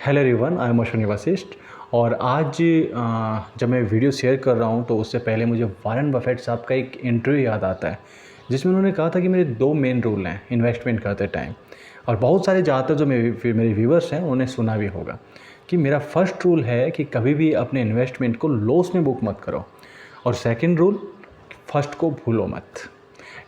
Hello everyone, I am Ashwini Vashishtha. और आज जब मैं वीडियो शेयर कर रहा हूं तो उससे पहले मुझे वॉरेन बफेट साहब का एक इंटरव्यू याद आता है जिसमें उन्होंने कहा था कि मेरे दो मेन रूल हैं इन्वेस्टमेंट करते टाइम। और बहुत सारे ज़्यादातर जो मेरे व्यूवर्स हैं उन्होंने सुना भी होगा कि मेरा फर्स्ट रूल है कि कभी भी अपने इन्वेस्टमेंट को लॉस में बुक मत करो, और सेकंड रूल, फर्स्ट को भूलो मत।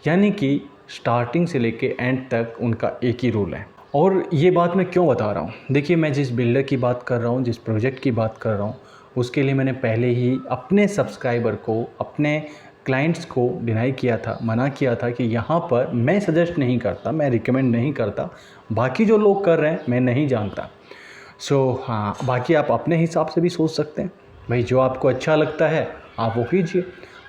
यानी कि स्टार्टिंग से लेके एंड तक उनका एक ही रूल है। और ये बात मैं क्यों बता रहा हूँ, देखिए मैं जिस बिल्डर की बात कर रहा हूँ, जिस प्रोजेक्ट की बात कर रहा हूँ, उसके लिए मैंने पहले ही अपने सब्सक्राइबर को, अपने क्लाइंट्स को डिनाई किया था, मना किया था कि यहाँ पर मैं सजेस्ट नहीं करता, मैं रिकमेंड नहीं करता, बाकी जो लोग कर रहे हैं मैं नहीं जानता। हाँ, बाकी आप अपने हिसाब से भी सोच सकते हैं भाई, जो आपको अच्छा लगता है आप वो कीजिए।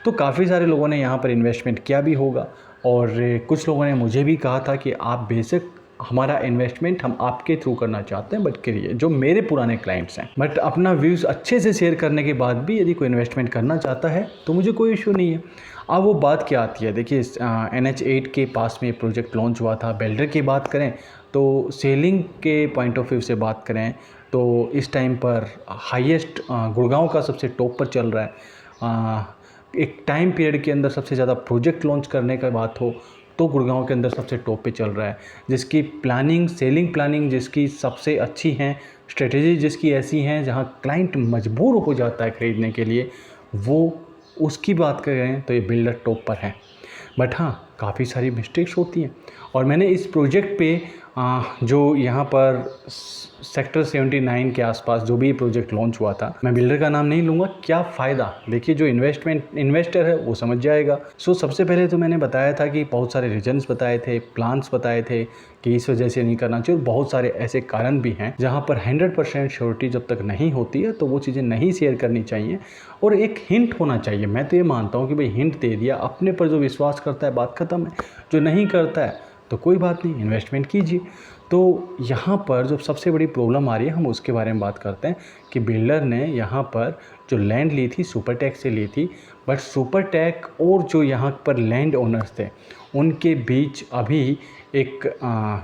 तो काफ़ी सारे लोगों ने यहाँ पर इन्वेस्टमेंट किया भी होगा, और कुछ लोगों ने मुझे भी कहा था कि आप बेशक हमारा इन्वेस्टमेंट हम आपके थ्रू करना चाहते हैं, बट करिए, जो मेरे पुराने क्लाइंट्स हैं। बट अपना व्यूज़ अच्छे से शेयर करने के बाद भी यदि कोई इन्वेस्टमेंट करना चाहता है तो मुझे कोई इशू नहीं है। अब वो बात क्या आती है, देखिए NH8 के पास में प्रोजेक्ट लॉन्च हुआ था। बिल्डर की बात करें तो सेलिंग के पॉइंट ऑफ व्यू से बात करें तो इस टाइम पर हाईएस्ट गुड़गांव का सबसे टॉप पर चल रहा है। एक टाइम पीरियड के अंदर सबसे ज़्यादा प्रोजेक्ट लॉन्च करने का बात हो तो गुड़गांव के अंदर सबसे टॉप पे चल रहा है, जिसकी प्लानिंग, सेलिंग प्लानिंग जिसकी सबसे अच्छी हैं, स्ट्रेटेजी जिसकी ऐसी हैं जहां क्लाइंट मजबूर हो जाता है ख़रीदने के लिए, वो उसकी बात करें तो ये बिल्डर टॉप पर है। बट हाँ, काफ़ी सारी मिस्टेक्स होती हैं। और मैंने इस प्रोजेक्ट पे जो यहाँ पर सेक्टर 79 के आसपास जो भी प्रोजेक्ट लॉन्च हुआ था, मैं बिल्डर का नाम नहीं लूँगा, क्या फ़ायदा, देखिए जो इन्वेस्टर है वो समझ जाएगा। सबसे पहले तो मैंने बताया था कि बहुत सारे रीजन्स बताए थे, प्लान्स बताए थे कि इस वजह से नहीं करना चाहिए, और बहुत सारे ऐसे कारण भी हैं जहाँ पर 100% श्योरिटी जब तक नहीं होती है तो वो चीज़ें नहीं शेयर करनी चाहिए। और एक हिंट होना चाहिए। मैं तो ये मानता हूँ कि भाई हिंट दे दिया, अपने पर जो विश्वास करता है बात ख़त्म है, जो नहीं करता है तो कोई बात नहीं, इन्वेस्टमेंट कीजिए। तो यहाँ पर जो सबसे बड़ी प्रॉब्लम आ रही है हम उसके बारे में बात करते हैं कि बिल्डर ने यहाँ पर जो लैंड ली थी सुपरटेक से ली थी, बट सुपरटेक और जो यहाँ पर लैंड ओनर्स थे उनके बीच अभी एक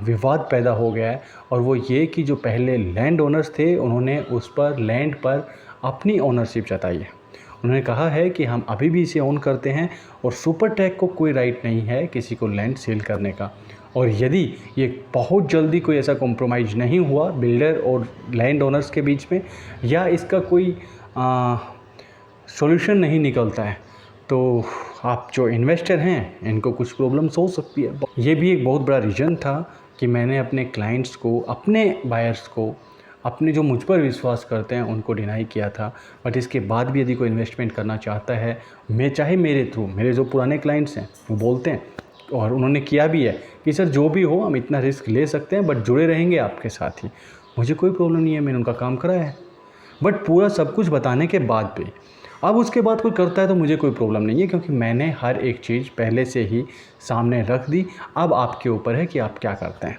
विवाद पैदा हो गया है। और वो ये कि जो पहले लैंड ओनर्स थे उन्होंने उस पर लैंड पर अपनी ओनरशिप जताई है। उन्होंने कहा है कि हम अभी भी इसे ओन करते हैं और सुपरटेक को कोई राइट नहीं है किसी को लैंड सेल करने का। और यदि ये बहुत जल्दी कोई ऐसा कॉम्प्रोमाइज़ नहीं हुआ बिल्डर और लैंड ओनर्स के बीच में, या इसका कोई सॉल्यूशन नहीं निकलता है, तो आप जो इन्वेस्टर हैं इनको कुछ प्रॉब्लम्स हो सकती है। ये भी एक बहुत बड़ा रीज़न था कि मैंने अपने क्लाइंट्स को, अपने बायर्स को, अपने जो मुझ पर विश्वास करते हैं उनको डिनाई किया था। बट इसके बाद भी यदि कोई इन्वेस्टमेंट करना चाहता है, मैं चाहे मेरे थ्रू, मेरे जो पुराने क्लाइंट्स हैं वो बोलते हैं और उन्होंने किया भी है कि सर जो भी हो हम इतना रिस्क ले सकते हैं, बट जुड़े रहेंगे आपके साथ ही। मुझे कोई प्रॉब्लम नहीं है, मैंने उनका काम कराया है। बट पूरा सब कुछ बताने के बाद भी अब उसके बाद कोई करता है तो मुझे कोई प्रॉब्लम नहीं है, क्योंकि मैंने हर एक चीज़ पहले से ही सामने रख दी। अब आपके ऊपर है कि आप क्या करते हैं,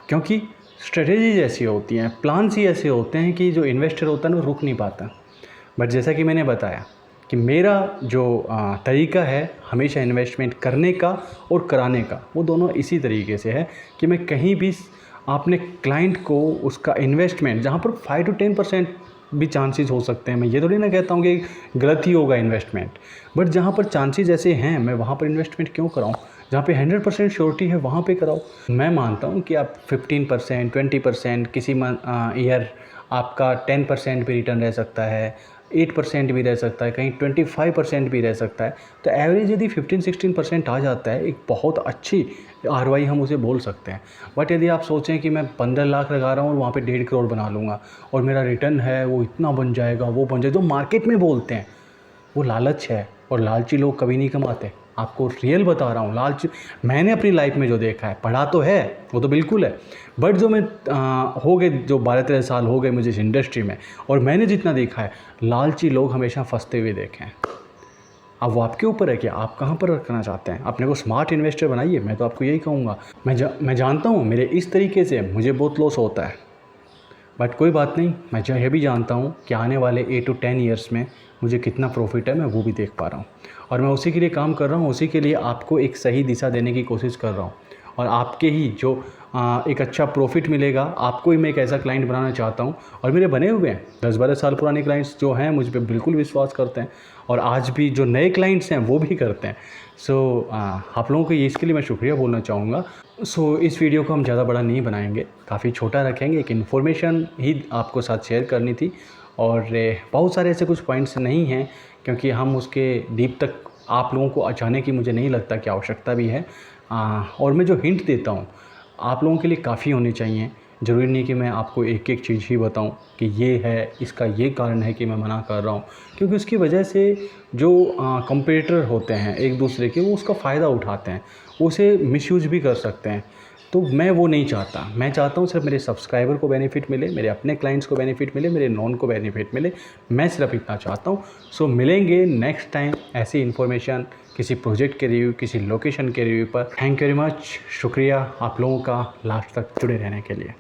क्योंकि स्ट्रेटेजीज ऐसी होती हैं, प्लान्स ही ऐसे होते हैं कि जो इन्वेस्टर होता है ना रुक नहीं पाता। बट जैसा कि मैंने बताया कि मेरा जो तरीका है हमेशा इन्वेस्टमेंट करने का और कराने का, वो दोनों इसी तरीके से है कि मैं कहीं भी अपने क्लाइंट को उसका इन्वेस्टमेंट, जहाँ पर 5 to 10% भी चांसेस हो सकते हैं, मैं ये थोड़ी ना कहता हूँ कि गलत ही होगा इन्वेस्टमेंट, बट जहाँ पर चांसेस ऐसे हैं मैं वहाँ पर इन्वेस्टमेंट क्यों कराऊँ। जहाँ पे 100% श्योरिटी है वहाँ पे कराओ। मैं मानता हूँ कि आप 15%, 20%, किसी ईयर आपका 10% भी रिटर्न रह सकता है, 8% भी रह सकता है, कहीं 25% भी रह सकता है। तो एवरेज यदि 15-16% आ जाता है, एक बहुत अच्छी ROI हम उसे बोल सकते हैं। बट यदि आप सोचें कि मैं 15 लाख लगा रहा हूँ और वहाँ पे 1.5 करोड़ बना लूँगा और मेरा रिटर्न है वो इतना बन जाएगा, वो बन जाएगा, जो मार्केट में बोलते हैं वो लालच है, और लालची लोग कभी नहीं कमाते। आपको रियल बता रहा हूँ, लालच मैंने अपनी लाइफ में जो देखा है, पढ़ा तो है वो तो बिल्कुल है, बट जो मैं हो गए जो 12-13 साल हो गए मुझे इस इंडस्ट्री में, और मैंने जितना देखा है, लालची लोग हमेशा फंसते हुए देखे हैं। अब वो आपके ऊपर है कि आप कहाँ पर रखना चाहते हैं। अपने को स्मार्ट इन्वेस्टर बनाइए, मैं तो आपको यही कहूँगा। मैं जानता हूँ मेरे इस तरीके से मुझे बहुत लॉस होता है, बट कोई बात नहीं, मैं यह भी जानता हूँ कि आने वाले 8 to 10 ईयर्स में मुझे कितना प्रॉफिट है, मैं वो भी देख पा रहा हूँ, और मैं उसी के लिए काम कर रहा हूँ, उसी के लिए आपको एक सही दिशा देने की कोशिश कर रहा हूँ। और आपके ही जो एक अच्छा प्रॉफिट मिलेगा, आपको ही मैं एक ऐसा क्लाइंट बनाना चाहता हूँ। और मेरे बने हुए हैं 10-12 साल पुराने क्लाइंट्स जो हैं मुझ पे बिल्कुल विश्वास करते हैं, और आज भी जो नए क्लाइंट्स हैं वो भी करते हैं। सो आप लोगों को ये इसके लिए मैं शुक्रिया बोलना चाहूँगा। सो इस वीडियो को हम ज़्यादा बड़ा नहीं बनाएंगे, काफ़ी छोटा रखेंगे, एक इन्फॉर्मेशन ही आपको साथ शेयर करनी थी। और बहुत सारे ऐसे कुछ पॉइंट्स नहीं हैं, क्योंकि हम उसके डीप तक आप लोगों को जाने की मुझे नहीं लगता कि आवश्यकता भी है। और मैं जो हिंट देता हूँ आप लोगों के लिए काफ़ी होने चाहिए। ज़रूरी नहीं कि मैं आपको एक एक चीज़ ही बताऊं कि ये है, इसका ये कारण है कि मैं मना कर रहा हूं, क्योंकि उसकी वजह से जो कंपटीटर होते हैं एक दूसरे के, वो उसका फ़ायदा उठाते हैं, उसे मिसयूज भी कर सकते हैं। तो मैं वो नहीं चाहता। मैं चाहता हूँ सिर्फ मेरे सब्सक्राइबर को बेनिफिट मिले, मेरे अपने क्लाइंट्स को बेनिफिट मिले, मेरे नॉन को बेनिफिट मिले। मैं सिर्फ इतना चाहता हूँ। सो मिलेंगे नेक्स्ट टाइम ऐसी इन्फॉर्मेशन, किसी प्रोजेक्ट के रिव्यू, किसी लोकेशन के रिव्यू पर। Thank you very much. शुक्रिया आप लोगों का लास्ट तक जुड़े रहने के लिए।